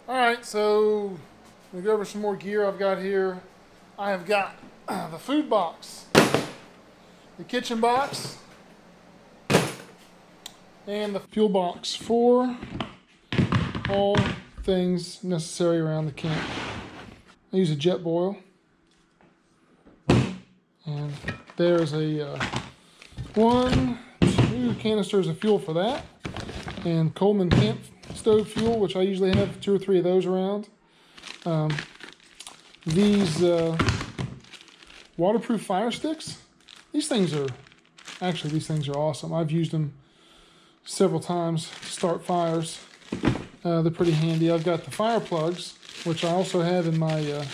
All right, so we go over some more gear I've got here. I have got the food box, the kitchen box, and the fuel box for all things necessary around the camp. I use a Jetboil, and there's a 2 canisters of fuel for that, and Coleman camp stove fuel, which I usually have 2 or 3 of those around. These waterproof fire sticks, these things are awesome. I've used them several times to start fires. They're pretty handy. I've got the fire plugs, which I also have in my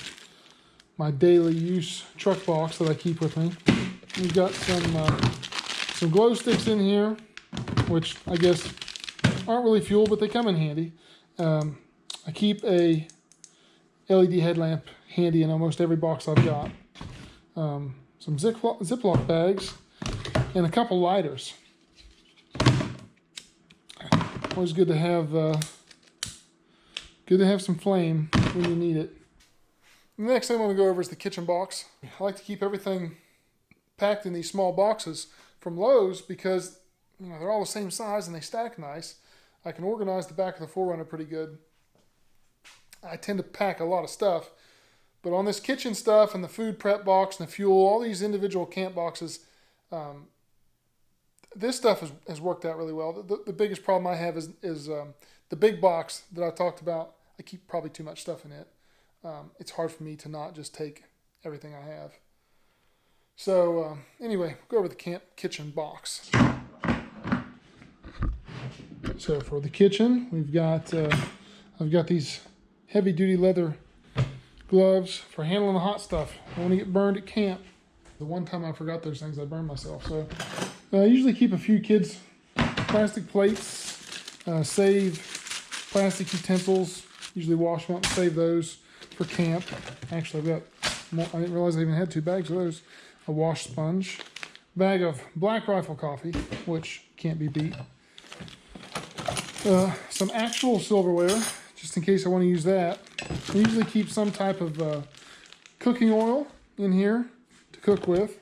my daily use truck box that I keep with me. We've got some glow sticks in here, which I guess aren't really fuel, but they come in handy. I keep a LED headlamp handy in almost every box I've got. Some Ziploc bags and a couple lighters. Always good to have some flame when you need it. The next thing I want to go over is the kitchen box. I like to keep everything packed in these small boxes from Lowe's because they're all the same size and they stack nice. I can organize the back of the 4Runner pretty good. I tend to pack a lot of stuff, but on this kitchen stuff and the food prep box and the fuel, all these individual camp boxes, this stuff has worked out really well. The biggest problem I have is the big box that I talked about. I keep probably too much stuff in it. It's hard for me to not just take everything I have. So anyway, we'll go over the kitchen box. So for the kitchen, we've got I've got these heavy-duty leather gloves for handling the hot stuff. I want to get burned at camp. The one time I forgot those things, I burned myself. So I usually keep a few kids' plastic plates, save plastic utensils, usually wash them up and save those for camp. Actually, I've got more. I didn't realize I even had 2 bags of those. A wash sponge, bag of Black Rifle coffee, which can't be beat. Some actual silverware, just in case I want to use that. I usually keep some type of cooking oil in here to cook with.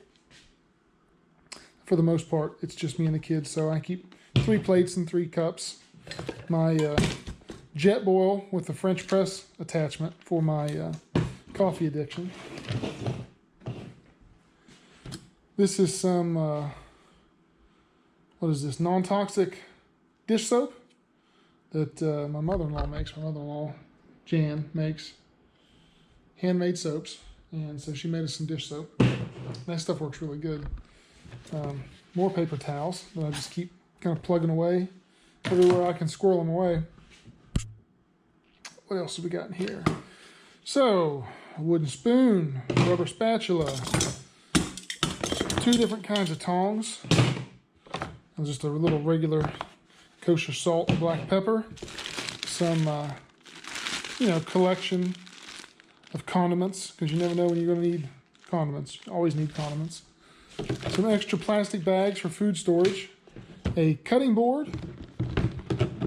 For the most part, it's just me and the kids, so I keep 3 plates and 3 cups. My Jetboil with the French press attachment for my coffee addiction. This is some, what is this, non-toxic dish soap that my mother-in-law makes. My mother-in-law, Jan, makes handmade soaps, and so she made us some dish soap. That stuff works really good. More paper towels that I just keep kind of plugging away everywhere I can squirrel them away. What else have we got in here? So, a wooden spoon, rubber spatula, 2 different kinds of tongs, and just a little regular kosher salt and black pepper, some, collection of condiments, because you never know when you're going to need condiments. You always need condiments. Some extra plastic bags for food storage, a cutting board,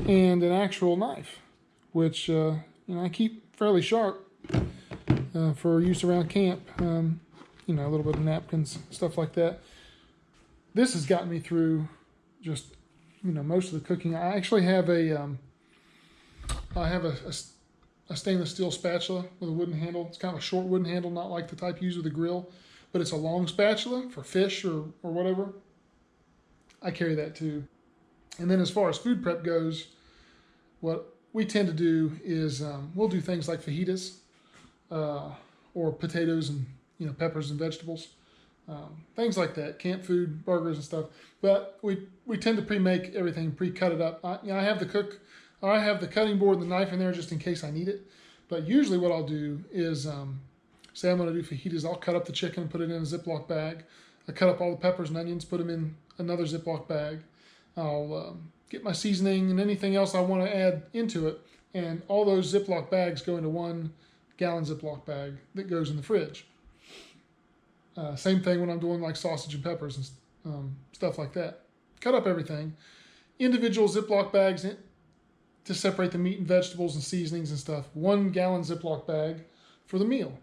and an actual knife, which I keep fairly sharp for use around camp. A little bit of napkins, stuff like that. This has gotten me through just most of the cooking. I actually have a stainless steel spatula with a wooden handle. It's kind of a short wooden handle, not like the type used with a grill, but it's a long spatula for fish or whatever. I carry that too. And then as far as food prep goes, what we tend to do is we'll do things like fajitas or potatoes and peppers and vegetables, things like that, camp food, burgers and stuff. But we tend to pre-make everything, pre-cut it up. I have the cutting board and the knife in there just in case I need it. But usually what I'll do is, say I'm going to do fajitas, I'll cut up the chicken and put it in a Ziploc bag. I cut up all the peppers and onions, put them in another Ziploc bag. I'll get my seasoning and anything else I want to add into it, and all those Ziploc bags go into 1 gallon Ziploc bag that goes in the fridge. Same thing when I'm doing like sausage and peppers and stuff like that. Cut up everything. Individual Ziploc bags to separate the meat and vegetables and seasonings and stuff. 1 gallon Ziploc bag for the meal.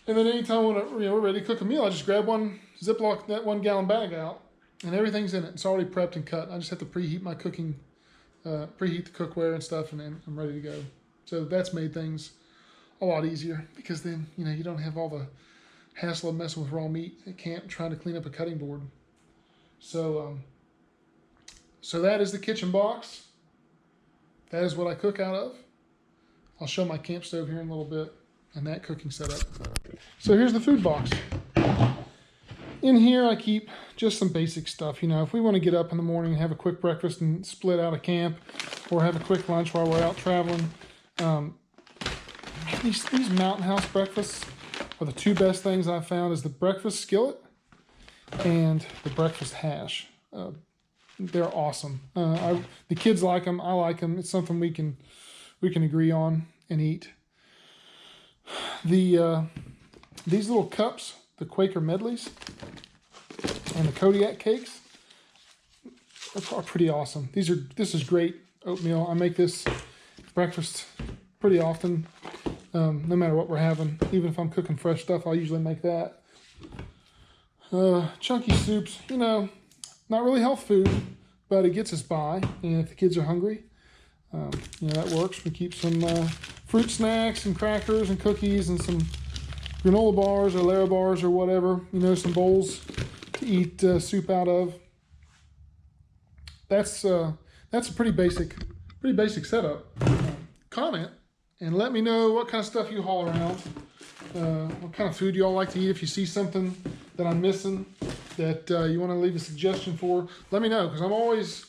And then anytime when we're ready to cook a meal, I just grab that 1 gallon bag out, and everything's in it. It's already prepped and cut. I just have to preheat my cooking, preheat the cookware and stuff, and then I'm ready to go. So that's made things a lot easier, because then, you don't have all the hassle of messing with raw meat at camp trying to clean up a cutting board. So, so that is the kitchen box. That is what I cook out of. I'll show my camp stove here in a little bit and that cooking setup. So here's the food box. In here I keep just some basic stuff. If we want to get up in the morning and have a quick breakfast and split out of camp, or have a quick lunch while we're out traveling. These Mountain House breakfasts are the 2 best things I've found, is the breakfast skillet and the breakfast hash. They're awesome. The kids like them. I like them. It's something we can agree on and eat. These little cups, the Quaker Medleys and the Kodiak cakes, are pretty awesome. This is great oatmeal. I make this breakfast pretty often, no matter what we're having. Even if I'm cooking fresh stuff, I'll usually make that. Chunky soups, not really health food, but it gets us by. And if the kids are hungry, that works. We keep some fruit snacks and crackers and cookies and some granola bars or Lara bars or whatever. Some bowls to eat soup out of. That's a pretty basic setup. Comment and let me know what kind of stuff you haul around. What kind of food you all like to eat. If you see something that I'm missing that you want to leave a suggestion for, let me know, because I'm always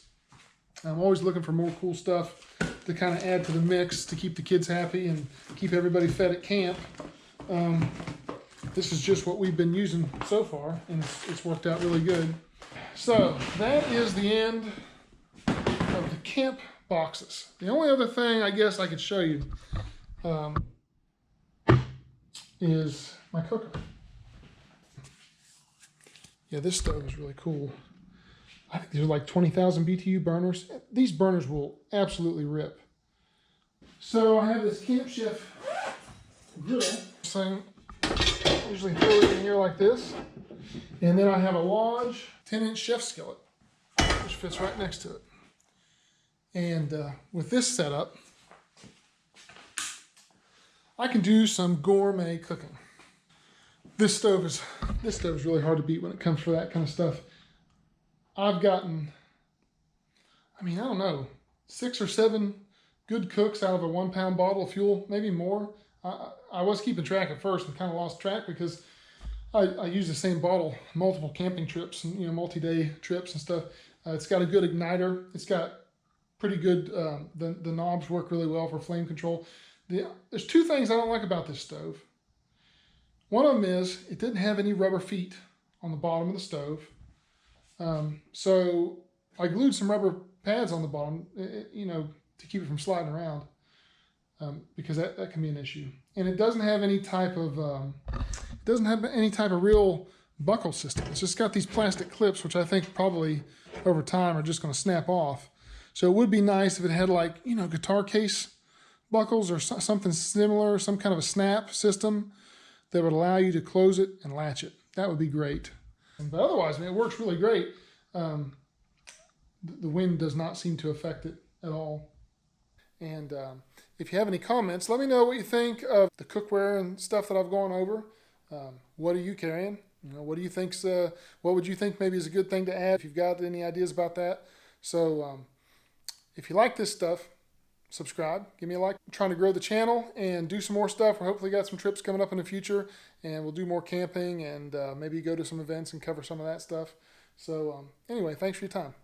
looking for more cool stuff to kind of add to the mix to keep the kids happy and keep everybody fed at camp. This is just what we've been using so far, and it's worked out really good. So that is the end of the camp boxes. The only other thing I guess I could show you is my cooker. Yeah, this stove is really cool. I think these are like 20,000 BTU burners. These burners will absolutely rip. So I have this Camp Chef grill thing. Usually throw it in here like this. And then I have a Lodge 10-inch chef skillet, which fits right next to it. And with this setup, I can do some gourmet cooking. This stove is really hard to beat when it comes to that kind of stuff. I've gotten, I don't know, 6 or 7 good cooks out of a 1-pound bottle of fuel, maybe more. I was keeping track at first and kind of lost track because I use the same bottle multiple camping trips and multi-day trips and stuff. It's got a good igniter. It's got pretty good, the knobs work really well for flame control. There's 2 things I don't like about this stove. One of them is it didn't have any rubber feet on the bottom of the stove. So I glued some rubber pads on the bottom, to keep it from sliding around, because that can be an issue. And it doesn't have any type of real buckle system. It's just got these plastic clips, which I think probably over time are just going to snap off. So it would be nice if it had guitar case buckles or something similar, some kind of a snap system that would allow you to close it and latch it. That would be great. But otherwise, it works really great. The wind does not seem to affect it at all. And if you have any comments, let me know what you think of the cookware and stuff that I've gone over. What are you carrying? What do you think's what would you think maybe is a good thing to add if you've got any ideas about that? So if you like this stuff, subscribe, give me a like. I'm trying to grow the channel and do some more stuff. We're hopefully got some trips coming up in the future, and we'll do more camping and maybe go to some events and cover some of that stuff. So anyway, thanks for your time.